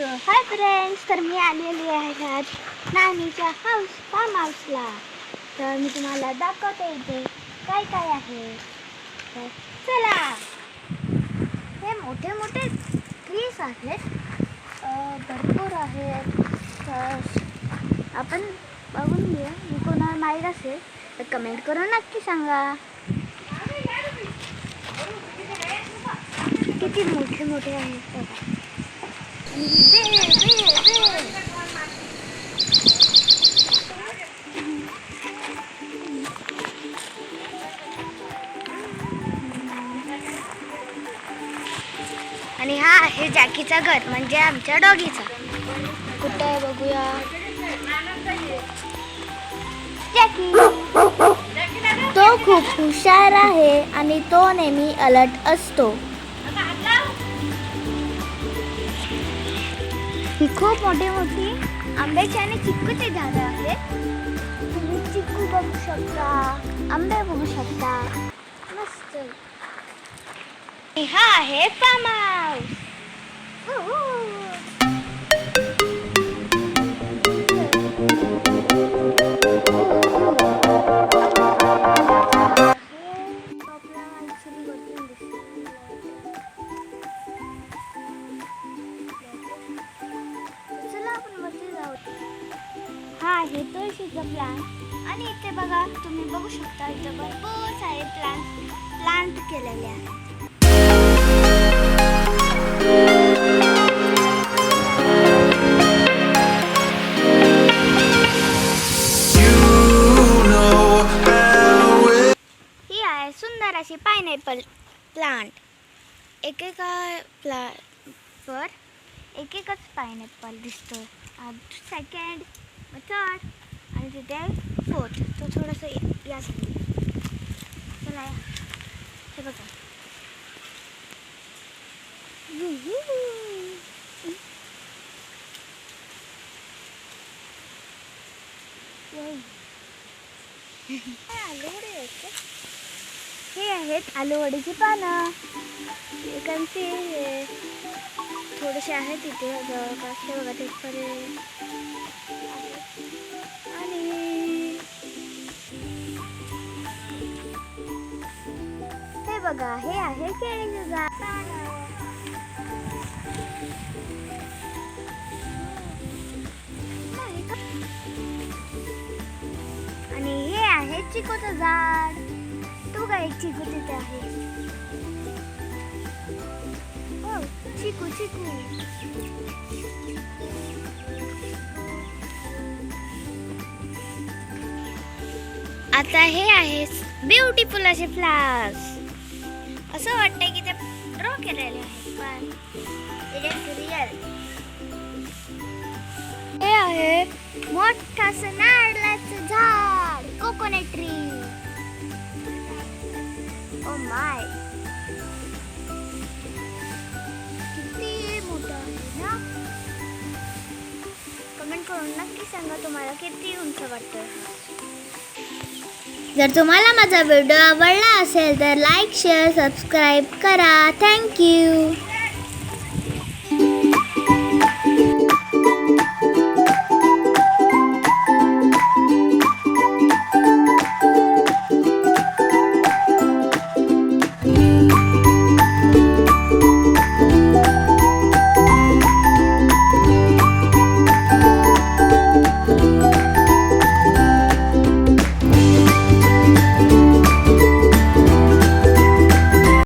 Hi friends, तर मी आलेली आहे आज नानीच्या फार्म हाऊसला. तर मी तुम्हाला दाखवते इथे काय काय आहे. तर चला. हे मोठे मोठे ट्रीज आहेत, भरपूर आहेत. तर आपण बघून घेऊया. मी कोणाला माहीत असेल तर कमेंट करून नक्की सांगा किती मोठे मोठे आहेत. बघा. आणि हा आहे जॅकीचा घर, म्हणजे आमच्या डॉगीचा. कुठं आहे बघूया. जॅकी तो खूप हुशार आहे आणि तो नेहमी अलर्ट असतो. ही खूप मोठी मोठी आंब्याची आणि चिक्कूची झाडं आहेत. तुम्ही चिक्कू बघू शकता, आंबे बघू शकता. मस्त. हा आहे फार्म हाऊस. हा आहे तुळशीचा प्लांट. आणि इथे बघा, तुम्ही बघू शकता इथे भरपूर सारे प्लांट केलेले आहेत. ही आहे सुंदर अशी पायनॅपल प्लांट. एकेका प्लांटवर एकच पायनॅपल दिसतो. सेकंड, थर्ड आणि तिथे फोर्थ. तो थोडंसं यासाठी. चला या. हे बघा. हे आहेत आलूवडीची पानं. एकांची थोडेसे आहेत तिथे जवळपास. हे बघा तिथपर्यंत. आणि हे बघा, हे आहे केळीचं झाड. आणि हे आहे चिकूचं झाड. तो काय एक चिकू तिथे आहे. हो, चिकू चिकू. आता हे आहे ब्युटिफुल असे फ्लावर्स. असं वाटतंय की ते ड्रॉ केलेले आहेत, पण रिअल. हे आहे मोठं नारळाचं झाड, कोकोनट ट्री. ओ माय, किती मोठं आहे ना. कमेंट करून नक्की सांगा तुम्हाला किती उंच वाटतं. जर तुम्हाला माझा व्हिडिओ आवडला असेल तर लाईक, शेअर, सबस्क्राईब करा. थँक्यू.